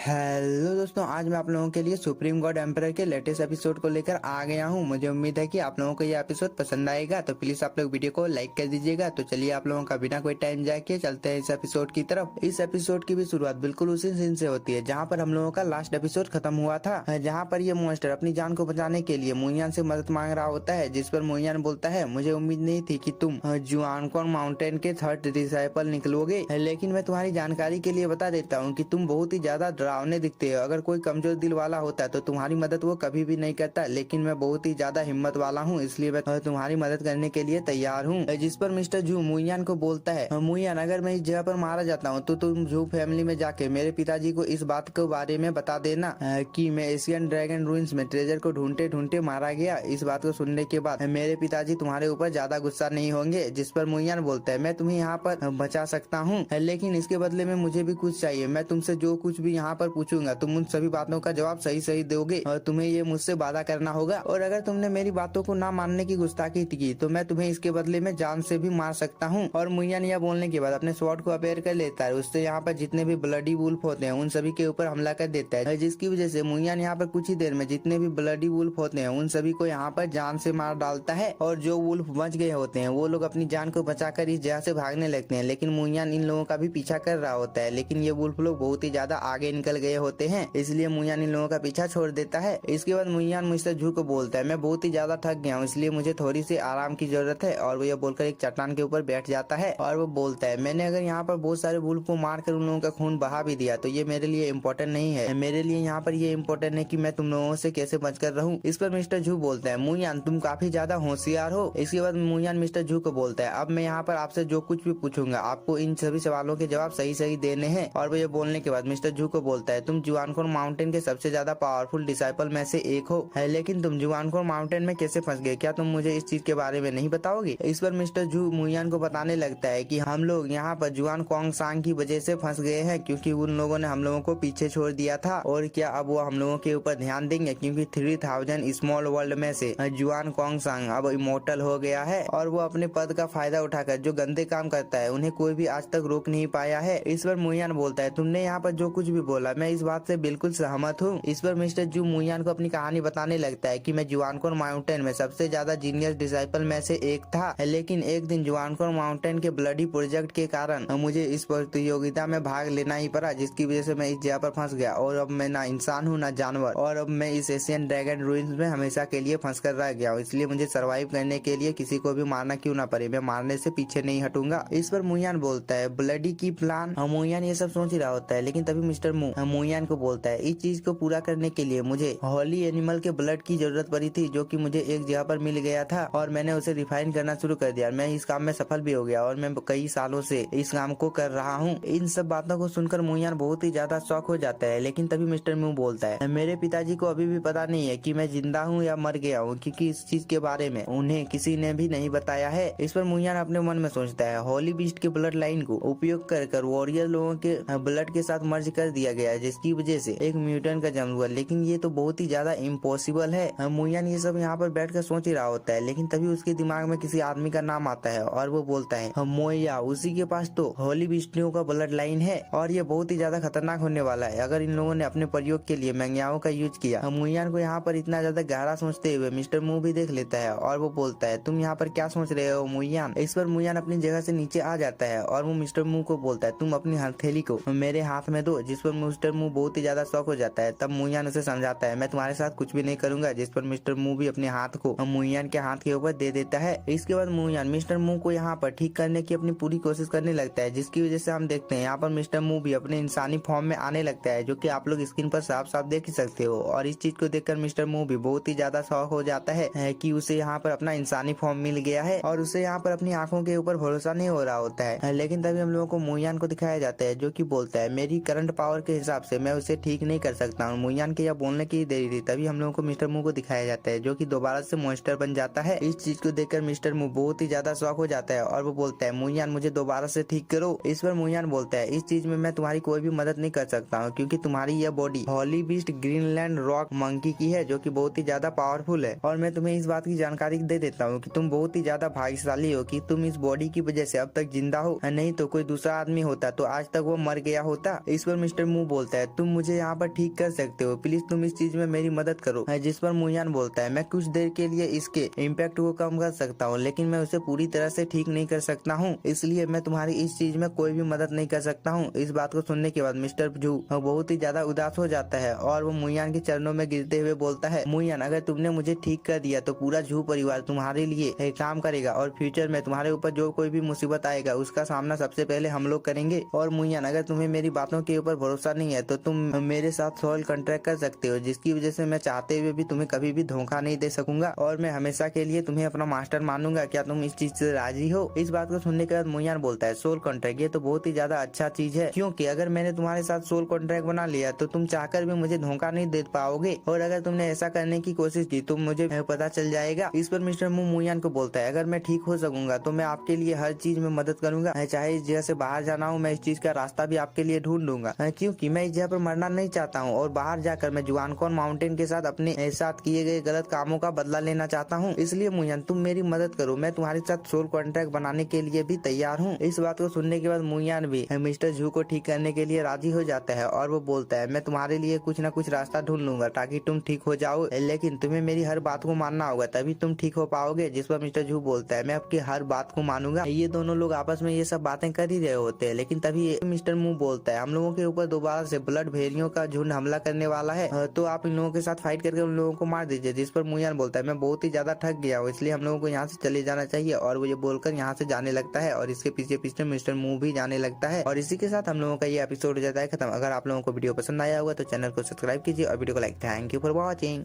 Hello दोस्तों, आज मैं आप लोगों के लिए सुप्रीम गॉड एम्परर के लेटेस्ट एपिसोड को लेकर आ गया हूं। मुझे उम्मीद है कि आप लोगों को ये एपिसोड पसंद आएगा, तो प्लीज आप लोग वीडियो को लाइक कर दीजिएगा। तो चलिए आप लोगों का बिना कोई टाइम जाए के चलते हैं इस एपिसोड की तरफ। इस एपिसोड की भी शुरुआत बिल्कुल उसी सीन से होती है जहाँ पर हम लोगों का लास्ट एपिसोड खत्म हुआ था, जहाँ पर ये मॉन्स्टर अपनी जान को बचाने के लिए मुइयान से मदद मांग रहा होता है। जिस पर मुइयान बोलता है, मुझे उम्मीद नहीं थी कि तुम जुआनकोन माउंटेन के थर्ड डिसाइपल निकलोगे, लेकिन मैं तुम्हारी जानकारी के लिए बता देता हूँ कि तुम बहुत ही ज्यादा डरावने दिखते हो। अगर कोई कमजोर दिल वाला होता तो तुम्हारी मदद वो कभी भी नहीं करता, लेकिन मैं बहुत ही ज्यादा हिम्मत वाला हूँ, इसलिए मैं तुम्हारी मदद करने के लिए तैयार हूँ। जिस पर मिस्टर जू मुइयान को बोलता है, मुइयान अगर मैं इस जगह पर मारा जाता हूँ तो तुम जू फैमिली में जाके मेरे पिताजी को इस बात के बारे में बता देना कि मैं एशियन ड्रैगन रूइंस में ट्रेजर को ढूंढते ढूंढते मारा गया। इस बात को सुनने के बाद मेरे पिताजी तुम्हारे ऊपर ज्यादा गुस्सा नहीं होंगे। जिस पर मुइयान बोलता है, मैं तुम्हें यहाँ पर बचा सकता हूँ, लेकिन इसके बदले में मुझे भी कुछ चाहिए। मैं तुमसे जो कुछ भी यहाँ पर पूछूंगा तुम उन सभी बातों का जवाब सही सही दोगे और तुम्हें ये मुझसे वादा करना होगा। और अगर तुमने मेरी बातों को ना मानने की गुस्ताखी की तो मैं तुम्हें इसके बदले में जान से भी मार सकता हूँ। और मुइयान यह बोलने के बाद अपने स्वॉर्ड को अपेयर कर लेता है। उससे यहाँ पर जितने भी ब्लडी वुल्फ होते हैं उन सभी के ऊपर हमला कर देता है, जिसकी वजह से मुइयान यहाँ पर कुछ ही देर में जितने भी ब्लडी वुल्फ होते हैं उन सभी को यहाँ पर जान से मार डालता है। और जो वुल्फ बच गए होते हैं वो लोग अपनी जान को बचाकर इस जगह से भागने लगते हैं, लेकिन मुइयान इन लोगों का भी पीछा कर रहा होता है। लेकिन ये वुल्फ लोग बहुत ही ज्यादा आगे निकल गए होते हैं, इसलिए मुइयान इन लोगों का पीछा छोड़ देता है। इसके बाद मुइयान मिस्टर जू को बोलता है, मैं बहुत ही ज्यादा थक गया हूँ, इसलिए मुझे थोड़ी सी आराम की जरूरत है। और वो ये बोलकर एक चट्टान के ऊपर बैठ जाता है और वो बोलता है, मैंने अगर यहाँ पर बहुत सारे वुल्फ को मारकर उन लोगों का खून बहा भी दिया तो ये मेरे लिए इम्पोर्टेंट नहीं है। मेरे लिए यहाँ पर ये इम्पोर्टेंट है कि मैं तुम लोगों से कैसे बचकर रहूं। इस पर मिस्टर जू बोलता है, मुइयान तुम काफी ज्यादा होशियार हो। इसके बाद मुइयान मिस्टर जू को बोलता है, अब मैं यहाँ पर आपसे जो कुछ भी पूछूंगा आपको इन सभी सवालों के जवाब सही सही देने हैं। और वो ये बोलने के बाद मिस्टर जू को बोलता है, तुम जुआनकोन माउंटेन के सबसे ज्यादा पावरफुल डिसाइपल में से एक हो, लेकिन तुम जुआनकोन माउंटेन में कैसे फंस गए? क्या तुम मुझे इस चीज के बारे में नहीं बताओगे? इस पर मिस्टर जू मुइयान को बताने लगता है कि हम लोग यहाँ पर जुआन कोंग सांग की वजह से फंस गए हैं, क्योंकि उन लोगों ने हम लोगों को पीछे छोड़ दिया था। और क्या अब वो हम लोगों के ऊपर ध्यान देंगे? क्योंकि 3000 स्मॉल वर्ल्ड में से जुआन कोंग सांग अब इमोर्टल हो गया है और वो अपने पद का फायदा उठाकर जो गंदे काम करता है उन्हें कोई भी आज तक रोक नहीं पाया है। इस पर मुइयान बोलता है, तुमने यहाँ पर जो कुछ भी बोला मैं इस बात से बिल्कुल सहमत हूँ। इस पर मिस्टर जू मुइयान को अपनी कहानी बताने लगता है कि मैं जुआनकोन माउंटेन में सबसे ज्यादा जीनियस डिसाइपल में से एक था, लेकिन एक दिन जुआनकोन माउंटेन के ब्लडी प्रोजेक्ट के कारण मुझे इस प्रतियोगिता में भाग लेना ही पड़ा, जिसकी वजह से मैं इस जगह पर फंस गया और अब मैं ना इंसान हूँ ना जानवर, और अब मैं इस एशियन ड्रैगन रूइंस में हमेशा के लिए फंस कर रह गया हूँ। इसलिए मुझे सर्वाइव करने के लिए किसी को भी मारना क्यों ना पड़े, मैं मारने से पीछे नहीं हटूंगा। इस पर मुइयान बोलता है, ब्लडी की प्लान? मुइयान ये सब सोच ही रहा होता है, लेकिन तभी मिस्टर मुइयान को बोलता है, इस चीज को पूरा करने के लिए मुझे हॉली एनिमल के ब्लड की जरूरत पड़ी थी, जो कि मुझे एक जगह पर मिल गया था और मैंने उसे रिफाइन करना शुरू कर दिया। मैं इस काम में सफल भी हो गया और मैं कई सालों से इस काम को कर रहा हूँ। इन सब बातों को सुनकर मुइयान बहुत ही ज्यादा शॉक हो जाता है, लेकिन तभी मिस्टर मू बोलता है, मेरे पिताजी को अभी भी पता नहीं है कि मैं जिंदा हूँ या मर गया हूँ, क्योंकि इस चीज के बारे में उन्हें किसी ने भी नहीं बताया है। इस पर मुइयान अपने मन में सोचता है, हॉली बीस्ट के ब्लड लाइन को उपयोग कर वॉरियर लोगों के ब्लड के साथ मर्ज कर दिया गया है, जिसकी वजह से एक म्यूटेंट का जन्म हुआ, लेकिन ये तो बहुत ही ज्यादा इम्पॉसिबल है। मुइयान ये सब यहाँ पर बैठकर सोच ही रहा होता है, लेकिन तभी उसके दिमाग में किसी आदमी का नाम आता है और वो बोलता है, मोया, उसी के पास तो हॉली बीस्टियों का ब्लड लाइन है और ये बहुत ही ज्यादा खतरनाक होने वाला है अगर इन लोगों ने अपने प्रयोग के लिए मैंग्याओं का यूज किया। मुइयान को यहाँ पर इतना ज्यादा गहरा सोचते हुए मिस्टर मू भी देख लेता है और वो बोलता है, तुम यहाँ पर क्या सोच रहे हो मुइयान? इस पर मुइयान अपनी जगह से नीचे आ जाता है और वो मिस्टर मू को बोलता है, तुम अपनी हथेली को मेरे हाथ में दो। जिस पर मिस्टर मू बहुत ही ज्यादा शॉक हो जाता है। तब मुइयान उसे समझाता है, मैं तुम्हारे साथ कुछ भी नहीं करूंगा। जिस पर मिस्टर मू भी अपने हाथ को मुइयान के हाथ के ऊपर दे देता है। इसके बाद मुइयान मिस्टर मू को यहाँ पर ठीक करने की अपनी पूरी कोशिश करने लगता है, जिसकी वजह से हम देखते हैं यहाँ पर मिस्टर मू भी अपने इंसानी फॉर्म में आने लगता है, जो कि आप लोग स्क्रीन पर साफ साफ देख ही सकते हो। और इस चीज को देखकर मिस्टर मू भी बहुत ही ज्यादा शॉक हो जाता है कि उसे यहाँ पर अपना इंसानी फॉर्म मिल गया है और उसे यहाँ पर अपनी आंखों के ऊपर भरोसा नहीं हो रहा होता है। लेकिन तभी हम लोगों को मुइयान को दिखाया जाता है, जो कि बोलता है, मेरी करंट पावर के हिसाब से मैं उसे ठीक नहीं कर सकता हूँ। मुइयान के यह बोलने की देरी थी, तभी हम लोगों को मिस्टर मू को दिखाया जाता है, जो कि दोबारा से मॉन्स्टर बन जाता है। इस चीज को देखकर मिस्टर मू बहुत ही ज्यादा शॉक हो जाता है और वो बोलता है, मुइयान मुझे दोबारा से ठीक करो। इस पर मुइयान बोलता है, इस चीज में मैं तुम्हारी कोई भी मदद नहीं कर सकता हूँ, क्योंकि तुम्हारी यह बॉडी हॉली बीस्ट ग्रीनलैंड रॉक मंकी की है, जो कि बहुत ही ज्यादा पावरफुल है। और मैं तुम्हें इस बात की जानकारी दे देता हूँ कि तुम बहुत ही ज्यादा भाग्यशाली हो कि तुम इस बॉडी की वजह से अब तक जिंदा हो, नहीं तो कोई दूसरा आदमी होता तो आज तक वो मर गया होता। इस पर मिस्टर मू बोलता है तुम मुझे यहाँ पर ठीक कर सकते हो, प्लीज तुम इस चीज में मेरी मदद करो। जिस पर मुयान बोलता है मैं कुछ देर के लिए इसके इम्पैक्ट को कम कर सकता हूँ, लेकिन मैं उसे पूरी तरह से ठीक नहीं कर सकता हूँ, इसलिए मैं तुम्हारी इस चीज में कोई भी मदद नहीं कर सकता हूँ। इस बात को सुनने के बाद मिस्टर जू बहुत ही ज्यादा उदास हो जाता है और वो मुयान के चरणों में गिरते हुए बोलता है मुयान, अगर तुमने मुझे ठीक कर दिया तो पूरा जू परिवार तुम्हारे लिए काम करेगा और फ्यूचर में तुम्हारे ऊपर जो कोई भी मुसीबत आएगा उसका सामना सबसे पहले हम लोग करेंगे। और मुयान, अगर तुम्हें मेरी बातों के ऊपर भरोसा नहीं है तो तुम मेरे साथ सोल कॉन्ट्रैक्ट कर सकते हो, जिसकी वजह से मैं चाहते हुए भी तुम्हें कभी भी धोखा नहीं दे सकूंगा और मैं हमेशा के लिए तुम्हें अपना मास्टर मानूंगा। क्या तुम इस चीज से राजी हो? इस बात को सुनने के बाद मुयान बोलता है सोल कॉन्ट्रैक्ट, ये तो बहुत ही ज्यादा अच्छा चीज है, क्योंकि अगर मैंने तुम्हारे साथ सोल कॉन्ट्रैक्ट बना लिया तो तुम चाहकर भी मुझे धोखा नहीं दे पाओगे, और अगर तुमने ऐसा करने की कोशिश की तो मुझे पता चल जाएगा। इस पर मिस्टर मू मुयान को बोलता है अगर मैं ठीक हो सकूंगा तो मैं आपके लिए हर चीज में मदद करूंगा, चाहे इस जगह से बाहर जाना हो मैं इस चीज का रास्ता भी आपके लिए ढूंढ दूंगा, क्योंकि मैं इस जगह पर मरना नहीं चाहता हूँ और बाहर जाकर मैं जुआनकॉन माउंटेन के साथ अपने साथ किए गए गलत कामों का बदला लेना चाहता हूँ। इसलिए मुयान तुम मेरी मदद करो, मैं तुम्हारे साथ सोल कॉन्ट्रैक्ट बनाने के लिए भी तैयार हूँ। इस बात को सुनने के बाद मुयान भी मिस्टर जू को ठीक करने के लिए राजी हो जाता है और वो बोलता है मैं तुम्हारे लिए कुछ न कुछ रास्ता ढूंढ लूंगा ताकि तुम ठीक हो जाओ, लेकिन तुम्हें मेरी हर बात को मानना होगा तभी तुम ठीक हो पाओगे। जिस पर मिस्टर जू बोलता है मैं आपकी हर बात को मानूंगा। ये दोनों लोग आपस में ये सब बातें कर ही रहे होते हैं, लेकिन तभी मिस्टर मू बोलता है हम लोगों के ऊपर दोबारा से ब्लड भेड़ियों का झुंड हमला करने वाला है, तो आप इन लोगों के साथ फाइट करके उन लोगों को मार दीजिए। जिस पर मुयान बोलता है मैं बहुत ही ज्यादा थक गया हूँ, इसलिए हम लोगों को यहाँ से चले जाना चाहिए, और वो ये बोलकर यहाँ से जाने लगता है और इसके पीछे पीछे मिस्टर मू भी जाने लगता है। और इसी के साथ हम लोगों का ये एपिसोड हो जाता है खत्म। अगर आप लोगों को वीडियो पसंद आया होगा तो चैनल को सब्सक्राइब कीजिए और वीडियो को like. Thank you for watching.